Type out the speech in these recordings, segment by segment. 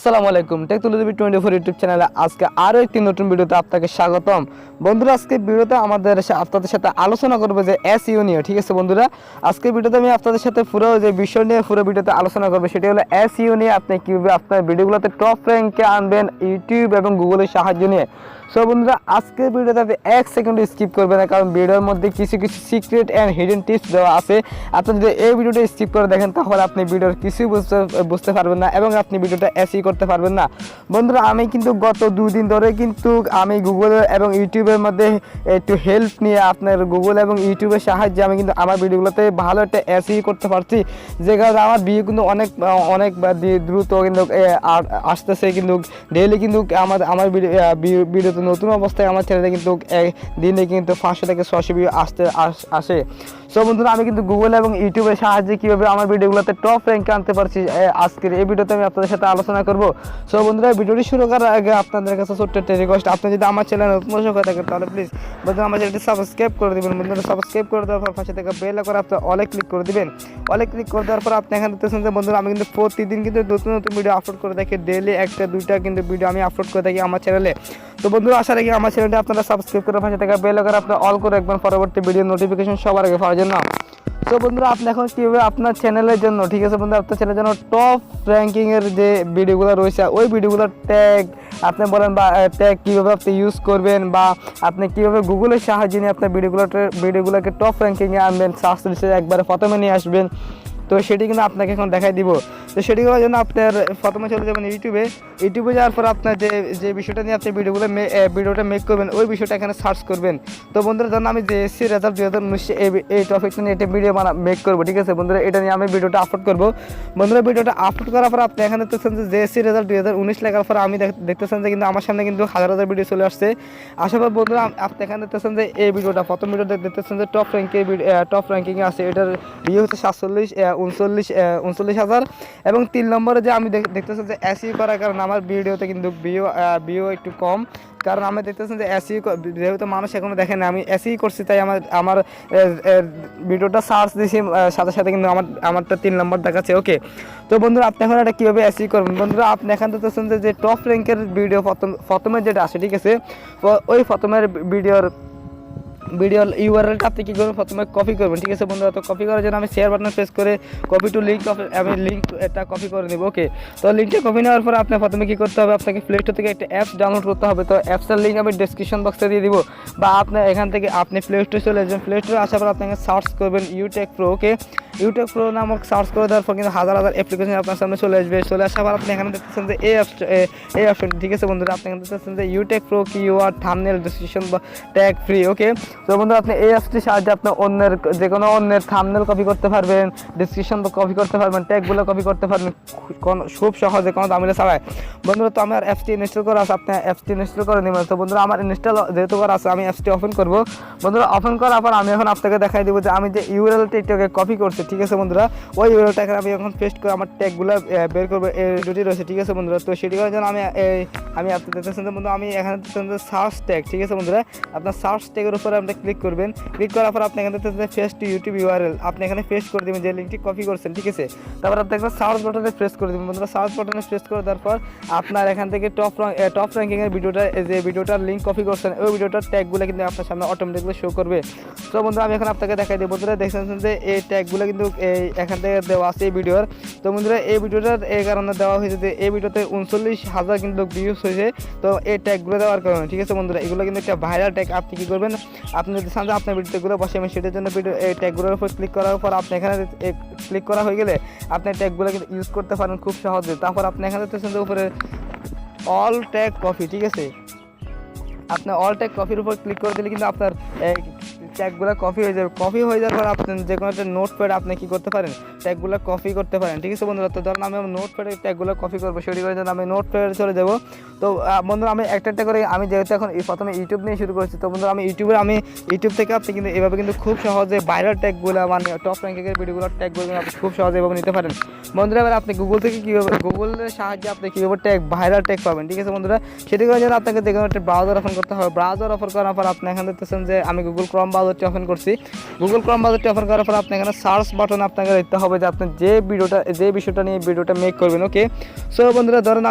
আসসালামু আলাইকুম, technology 24 YouTube চ্যানেলে আজকে আরও একটি নতুন ভিডিওতে আপনাকে স্বাগতম। বন্ধুরা, আজকে ভিডিওতে আপনাদের সাথে আলোচনা করবো যে এসইও নিয়ে। ঠিক আছে বন্ধুরা, আজকে ভিডিওতে আমি আপনাদের সাথে পুরো যে বিষয় নিয়ে পুরো ভিডিওতে আলোচনা করবো, সেটি হলো এসইও নিয়ে। আপনি কীভাবে আপনার ভিডিওগুলোতে টপ র্যাঙ্কে আনবেন ইউটিউব এবং গুগলের সাহায্য নিয়ে। সো বন্ধুরা, আজকের ভিডিওতে আপনি 1 সেকেন্ড স্কিপ করবেন না, কারণ ভিডিওর মধ্যে কিছু সিক্রেট অ্যান্ড হিডেন টিপস দেওয়া আছে। আপনি যদি এই ভিডিওটা স্কিপ করে দেখেন তাহলে আপনি ভিডিওর কিছুই বুঝতে পারবেন না এবং আপনি ভিডিওটা এসই করতে পারবেন না। বন্ধুরা, আমি কিন্তু গত 2 দিন ধরে কিন্তু আমি গুগল এবং ইউটিউবের মধ্যে একটু হেল্প নিয়ে আপনার গুগল এবং ইউটিউবের সাহায্যে আমি কিন্তু আমার ভিডিওগুলোতে ভালো একটা এসই করতে পারছি, যে কারণে আমার ভিউ কিন্তু অনেক দ্রুত কিন্তু আসতেছে। কিন্তু ডেইলি কিন্তু আমার ভিডিওতে নতুন অবস্থায় আমার চ্যানেলে কিন্তু দিনে কিন্তু 500 থেকে 600 ভিউ আসে। সো বন্ধুরা, আমি কিন্তু গুগল এবং ইউটিউবের সাহায্যে কীভাবে আমার ভিডিওগুলোতে টপ র্যাঙ্কে আনতে পারছি আজকের এই ভিডিওতে আমি আপনাদের সাথে আলোচনা করব। সো বন্ধুরা, ভিডিওটি শুরু করার আগে আপনাদের কাছে ছোট্ট একটা রিকোয়েস্ট, আপনি যদি আমার চ্যানেলে নতুন দর্শক হয়ে থাকেন তাহলে প্লিজ বন্ধুরা আমার চ্যানেলটি সাবস্ক্রাইব করে দেবেন। বন্ধুরা, সাবস্ক্রাইব করে দেওয়ার পর পাশে থেকে বেল করে আপনি অলে ক্লিক করে দেবেন। অলে ক্লিক করে দেওয়ার পর আপনি এখানে দেখতেছেন যে বন্ধুরা, আমি কিন্তু প্রতিদিন কিন্তু নতুন নতুন ভিডিও আপলোড করে থাকি। ডেইলি 1-2টা কিন্তু ভিডিও আমি আপলোড করে থাকি আমার চ্যানেলে। তো বন্ধুরা, আশা রাখি আমার চ্যানেলটি আপনারা সাবস্ক্রাইব করে পাশে থেকে বেল করে আপনারা অল করে রাখবেন পরবর্তী ভিডিও নোটিফিকেশন সবার আগে পাওয়ার জন্য। তো বন্ধুরা, আপনি এখন কীভাবে আপনার চ্যানেলের জন্য, ঠিক আছে বন্ধুরা, আপনার চ্যানেলের জন্য টপ র্যাঙ্কিংয়ের যে ভিডিওগুলো রয়েছে ওই ভিডিওগুলোর ট্যাগ আপনি বলেন বা ট্যাগ কীভাবে আপনি ইউজ করবেন, বা আপনি কীভাবে গুগলের সাহায্যে নিয়ে আপনার ভিডিওগুলোকে টপ র্যাঙ্কিংয়ে আনবেন, সার্চ লিস্টে একবারে প্রথমে নিয়ে আসবেন। তো সেটি কিন্তু আপনাকে এখন দেখাই দিব। তো সেটি করার জন্য আপনার প্রথমে চলে যাবেন ইউটিউবে যাওয়ার পর আপনার যে বিষয়টা নিয়ে আপনি ভিডিওটা মেক করবেন ওই বিষয়টা এখানে সার্চ করবেন। তো বন্ধুরা, ধরুন আমি যে এসসি রেজাল্ট 2019 এই টপিকটা নিয়ে একটা ভিডিও মেক করবো। ঠিক আছে বন্ধুরা, এটা নিয়ে আমি ভিডিওটা আপলোড করবো। বন্ধুরা, ভিডিওটা আপলোড করার পর আপনি এখানে দেখতেছেন যে এসসি রেজাল্ট 2019 লেখার পর আমি দেখতেছেন যে কিন্তু আমার সামনে কিন্তু হাজার ভিডিও চলে আসছে। আসার পর বন্ধুরা, আপনি এখানে দেখতেছেন যে এই ভিডিওটা প্রথম ভিডিওটা দেখতেছেন যে টপ র্যাঙ্কিংয়ে আছে। এটার ভিউ হচ্ছে 39,000 এবং 3 নম্বরে যে আমি দেখতেছেন যে এসই করার কারণে আমার ভিডিওতে কিন্তু ভিউ একটু কম, কারণ আমি দেখতেছেন যে এসই যেহেতু মানুষ এখনো দেখেন না, আমি এসই করছি তাই আমার ভিডিওটা সার্চ দিয়েছি সাথে সাথে কিন্তু আমারটা 3 নম্বর দেখাচ্ছে। ওকে, তো বন্ধুরা, আপনি এখন এটা কীভাবে এসই করবেন। বন্ধুরা, আপনি এখান দেখতেছেন যে টপ র্যাঙ্কের ভিডিও প্রথমে যেটা আসে, ঠিক আছে, ওই প্রথমের ভিডিওর ইউআরএলটা আপনি কী করবেন, প্রথমে কপি করবেন। ঠিক আছে বন্ধুরা, তো কপি করার জন্য আমি শেয়ার বাটনে প্রেস করে কপি টু লিঙ্ক আমি লিঙ্কটা কপি করে নেব। ওকে, তো লিঙ্কটা কপি নেওয়ার পর আপনি প্রথমে কী করতে হবে, আপনাকে প্লে স্টোর থেকে একটা অ্যাপস ডাউনলোড করতে হবে। তো অ্যাপসটার লিঙ্ক আমি ডিসক্রিপশন বক্সে দিয়ে দিব, বা আপনার এখান থেকে আপনি প্লে স্টোরে চলে আসবেন। প্লে স্টোরে আসার পর আপনাকে সার্চ করবেন ইউটেক প্রো। ওকে, ইউটেক প্রো নামক সার্চ করে দেওয়ার পর কিন্তু হাজার অ্যাপ্লিকেশন আপনার সামনে চলে আসবে। চলে আসার পর আপনি এখানে দেখতেছেন যে এই অপশন, ঠিক আছে বন্ধুরা, আপনি এখানে দেখতেছেন যে ইউটেক প্রো কিওয়ার্ড থাম্বনেল ডেসক্রিপশন বা ট্যাগ ফ্রি। ওকে, তো বন্ধুরা, আপনি এই অ্যাপসটির সাহায্যে আপনি যে কোনো অন্যের থাম্বনেল কপি করতে পারবেন, ডেসক্রিপশন কপি করতে পারবেন, ট্যাগগুলো কপি করতে পারবেন খুব সহজে, কোনো দামিলে ছাড়াই। বন্ধুরা, তো আমার অ্যাপসটি ইনস্টল করা আছে, আপনি অ্যাপসটি ইনস্টল করে নেবেন। তো বন্ধুরা, আমার ইনস্টল যেহেতু করা আছে আমি অ্যাপসটি ওপেন করবো। বন্ধুরা, ওপেন করার পর আমি এখন আপনাকে দেখাই দেবো যে আমি যে ইউআরএলটা এটাকে কপি করছি। ঠিক আছে বন্ধুরা, ওই ইউআরএলটা আমি এখন পেস্ট করে আমার ট্যাগগুলো বের করবো, এই দুটি রয়েছে। ঠিক আছে বন্ধুরা, তো সেটি করার জন্য আমি আপনি দেখতেছেন যে বন্ধু আমি এখানে দেখতেছেন যে সার্চ ট্যাগ। ঠিক আছে বন্ধুরা, আপনার সার্চ ট্যাগের উপরে আপনি ক্লিক করবেন। ক্লিক করার পর আপনি এখানে দেখতেছেন পেস্ট টু ইউটিউব ইউআরএল, আপনি এখানে পেস্ট করে দেবেন যে লিঙ্কটি কপি করছেন। ঠিক আছে, তারপর আপনি একটা সার্চ বাটনে প্রেস করে দেবেন। বন্ধুরা, সার্চ বাটনে প্রেস করে দেওয়ার পর আপনার এখান থেকে টপ র্যাঙ্কিংয়ের ভিডিওটার লিঙ্ক কপি করছেন ওই ভিডিওটার ট্যাগগুলো কিন্তু আপনার সামনে অটোমেটিকলি শো করবে। তো বন্ধুরা, আমি এখন আপনাকে দেখাই দিই। বন্ধুরা, দেখছেন যে এই ট্যাগগুলো কিন্তু এখান থেকে দেওয়া আছে এই ভিডিওর। তো বন্ধুরা, এই ভিডিওটার এই কারণে দেওয়া হয়েছে যে এই ভিডিওতে 39,000 কিন্তু ভিউজ হয়েছে। তো এই ট্যাগগুলো দেওয়ার কারণে, ঠিক আছে বন্ধুরা, এগুলো কিন্তু একটা ভাইরাল ট্যাগ। আপনি কী করবেন, আপনি যদি চান যে আপনার ভিডিওগুলো বসাবেন, সেটার জন্য এই ট্যাগগুলোর উপর ক্লিক করার পর আপনি এখানে ক্লিক করা হয়ে গেলে আপনি ট্যাগগুলো কিন্তু ইউজ করতে পারেন খুব সহজে। তারপর আপনি এখানে দেখতেছেন যে উপরে অল ট্যাগ কপি। ঠিক আছে, আপনি অল ট্যাগ কপির উপর ক্লিক করে দিলে কিন্তু আপনার ট্যাগগুলো কপি হয়ে যাবে। কপি হয়ে যাওয়ার পর আপনি যে কোনো একটা নোটপ্যাড আপনি কী করতে পারেন, ট্যাগগুলো কপি করতে পারেন। ঠিক আছে বন্ধুরা, তো ধরুন আমি নোটপ্যাডে ট্যাগগুলো কপি করবো, সেটি করে জন্য আমি নোটপ্যাডে চলে যাবো। তো বন্ধুরা, আমি একটা করে আমি যেহেতু এখন প্রথমে ইউটিউব নিয়ে শুরু করেছি, তো বন্ধুরা আমি ইউটিউব থেকে আপনি কিন্তু এভাবে কিন্তু খুব সহজে ভাইরাল ট্যাগগুলো মানে টপ র্যাঙ্কিংয়ের ভিডিওগুলোর ট্যাগগুলো আপনি খুব সহজে এভাবে নিতে পারেন। বন্ধুরা, এবার আপনি গুগল থেকে গুগলের সাহায্যে আপনি কীভাবে ভাইরাল ট্যাগ পাবেন। ঠিক আছে বন্ধুরা, সেটি করার জন্য আপনাকে যে কোনো একটা ব্রাউজার ওপেন করতে হবে। ব্রাউজার ওপেন করার পর আপনি এখানে দেখতেছেন যে আমি গুগল ক্রোম ব্রাউজার ব্রাউজারটি ওপেন করছি। গুগল ক্রোম ব্রাউজারটি ওপেন করার পর আপনি এখানে সার্চ বাটন আপনাকে দেখতে হবে যে আপনি যে বিষয়টা নিয়ে ভিডিওটা মেক করবেন। ওকে, সো বন্ধুরা ধরুন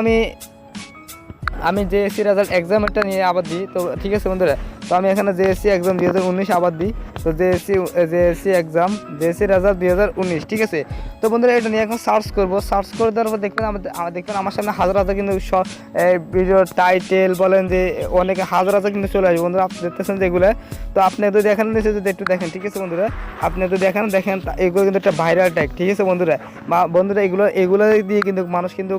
আমি জেএসসি রেজাল্ট এক্সামটা নিয়ে আবার দিই, তো ঠিক আছে বন্ধুরা। তো আমি এখানে জেএসসি এক্সাম 2019 আবার দিই, তো জেএসসি এক্সাম জেএসসি রেজাল্ট 2019, ঠিক আছে। তো বন্ধুরা এটা নিয়ে এখন সার্চ করবো। সার্চ করে দেওয়ার পর দেখবেন আমার সামনে হাজার হাজার কিন্তু ভিডিওর টাইটেল বলেন যে অনেকে হাজার হাজার কিন্তু চলে আসবে বন্ধুরা। আপনি দেখতেছেন যেগুলো, তো আপনি যদি দেখেন নিচে যদি একটু দেখেন, ঠিক আছে বন্ধুরা। আপনি যদি দেখেন এগুলো কিন্তু একটা ভাইরাল ট্যাগ, ঠিক আছে বন্ধুরা। বন্ধুরা এগুলো দিয়ে কিন্তু মানুষ কিন্তু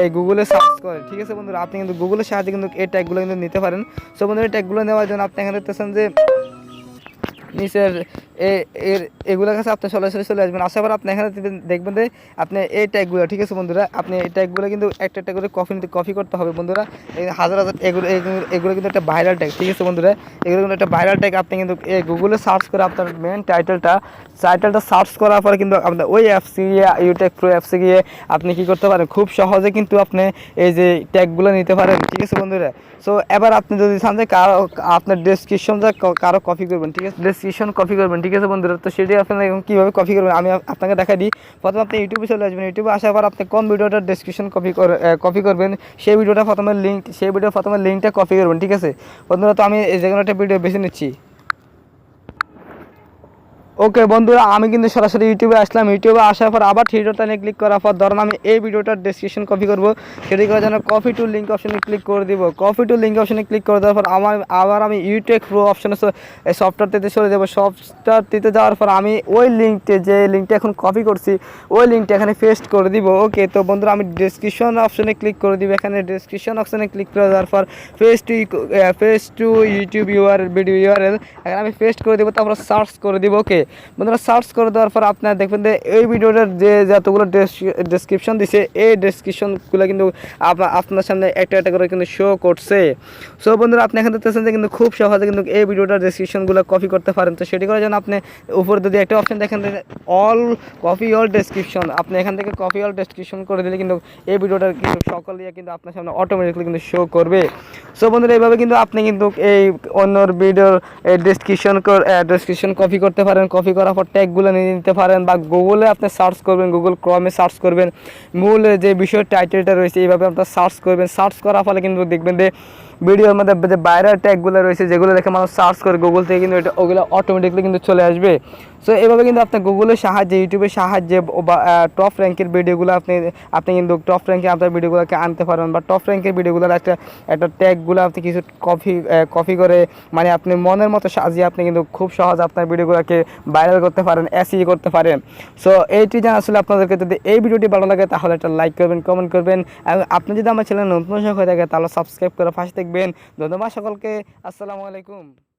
এই গুগলে সার্চ করে, ঠিক আছে বন্ধুরা। আপনি কিন্তু গুগলের সাহায্যে কিন্তু এই ট্যাগগুলো কিন্তু নিতে পারেন। সো বন্ধুরা এই ট্যাগগুলো নেওয়ার জন্য আপনি এখানে দেখতেছেন যে নিচের এগুলোর কাছে আপনি সরাসরি চলে আসবেন। আসার পর আপনি এখানে দেখবেন যে আপনি এই ট্যাগগুলো, ঠিক আছে বন্ধুরা। আপনি এই ট্যাগগুলো কিন্তু একটা একটা করে কপি করতে হবে বন্ধুরা। এই হাজার হাজার এগুলো কিন্তু একটা ভাইরাল ট্যাগ, ঠিক আছে বন্ধুরা। এগুলো কিন্তু একটা ভাইরাল ট্যাগ। আপনি কিন্তু এই গুগলে সার্চ করে আপনার মেন টাইটেলটা সার্চ করার পরে কিন্তু আপনার ওই অ্যাপসে গিয়ে ইউটেক প্রো অ্যাপসে গিয়ে আপনি কী করতে পারেন, খুব সহজে কিন্তু আপনি এই যে ট্যাগগুলো নিতে পারেন, ঠিক আছে বন্ধুরা। সো এবার আপনি যদি চান যে আপনার ডেসক্রিপশনটা কারো কপি করবেন, ঠিক আছে, ডেসক্রিপশন কপি করবেন, ঠিক আছে বন্ধুরা। তো সেটি আপনি কীভাবে কপি করবেন আমি আপনাকে দেখাই দিই। প্রথমে আপনি ইউটিউবে চলে আসবেন। ইউটিউবে আসার পর আপনি কোন ভিডিওটার ডেসক্রিপশন কপি করবেন সেই ভিডিওর প্রথমে লিঙ্কটা কপি করবেন, ঠিক আছে বন্ধুরা। তো আমি এই যে কোনো একটা ভিডিও বেছে নিচ্ছি। ওকে বন্ধুরা, আমি কিন্তু সরাসরি ইউটিউবে আসলাম। ইউটিউবে আসার পর আবার থ্রি ডট লাইনে ক্লিক করার পর ধরুন আমি এই ভিডিওটার ডেসক্রিপশন কপি করব। সেটি করার জন্য কপি টু লিঙ্ক অপশনে ক্লিক করে দিব। কপি টু লিঙ্ক অপশনে ক্লিক করে দেওয়ার পর আবার আমি ইউটেক প্রো অপশনে সফটওয়্যারটিতে চলে যাব। সফটওয়্যারটিতে যাওয়ার পর আমি ওই যে লিঙ্কটা এখন কপি করছি ওই লিঙ্কটা এখানে পেস্ট করে দিব। ওকে, তো বন্ধুরা আমি ডেসক্রিপশন অপশনে ক্লিক করে দিব। এখানে ডেসক্রিপশন অপশনে ক্লিক করে দেওয়ার পর paste to YouTube video URL এখানে আমি পেস্ট করে দেবো। তারপর সার্চ করে দিব। ওকে বন্ধুরা, সার্চ করে দেওয়ার পর আপনারা দেখবেন যে এই ভিডিওটার যে যতগুলো ডেসক্রিপশন দিছে এই ডেসক্রিপশনগুলো কিন্তু আপনার সামনে একটা একটা করে কিন্তু শো করছে। সো বন্ধুরা আপনি এখানে দেখতেছেন যে কিন্তু খুব সহজে কিন্তু এই ভিডিওটার ডেসক্রিপশনগুলো কপি করতে পারেন। তো সেটি করার জন্য আপনি উপরে যদি একটা অপশন দেখেন কপি অল ডেসক্রিপশন, আপনি এখান থেকে কপি অল ডেসক্রিপশন করে দিলে কিন্তু এই ভিডিওটার কিন্তু সকলে কিন্তু আপনার সামনে অটোমেটিকলি কিন্তু শো করবে। সো বন্ধুরা এইভাবে কিন্তু আপনি কিন্তু এই অন্যর ভিডিওর ডেসক্রিপশন কপি করতে পারেন। কপি করার পর ট্যাগগুলো নিয়ে নিতে পারেন বা গুগলে আপনি সার্চ করবেন, গুগল ক্রমে সার্চ করবেন, মূল যে বিষয়ের টাইটেলটা রয়েছে এইভাবে আপনার সার্চ করবেন। সার্চ করার ফলে কিন্তু দেখবেন যে ভিডিওর মধ্যে যে ভাইরাল ট্যাগগুলো রয়েছে যেগুলো দেখে মানুষ সার্চ করে গুগল থেকে কিন্তু ওগুলো অটোমেটিকলি কিন্তু চলে আসবে। সো এভাবে কিন্তু আপনি গুগলের সাহায্যে ইউটিউবের সাহায্যে বা টপ র্যাঙ্কের ভিডিওগুলো আপনি কিন্তু টপ র্যাঙ্কে আপনার ভিডিওগুলোকে আনতে পারবেন বা টপ র্যাঙ্কের ভিডিওগুলোর একটা ট্যাগগুলো আপনি কিছু কপি করে মানে আপনি মনের মতো সাজিয়ে আপনি কিন্তু খুব সহজ আপনার ভিডিওগুলোকে ভাইরাল করতে পারেন, এসইও করতে পারেন। সো এইটি জানা আসলে আপনাদেরকে যদি এই ভিডিওটি ভালো লাগে তাহলে একটা লাইক করবেন, কমেন্ট করবেন। এবং আপনি যদি আমার চ্যানেল নতুন হয়ে থাকে তাহলে সাবস্ক্রাইব করে পাশে থাকবেন। ধন্যবাদ সকলকে, আসসালামু আলাইকুম।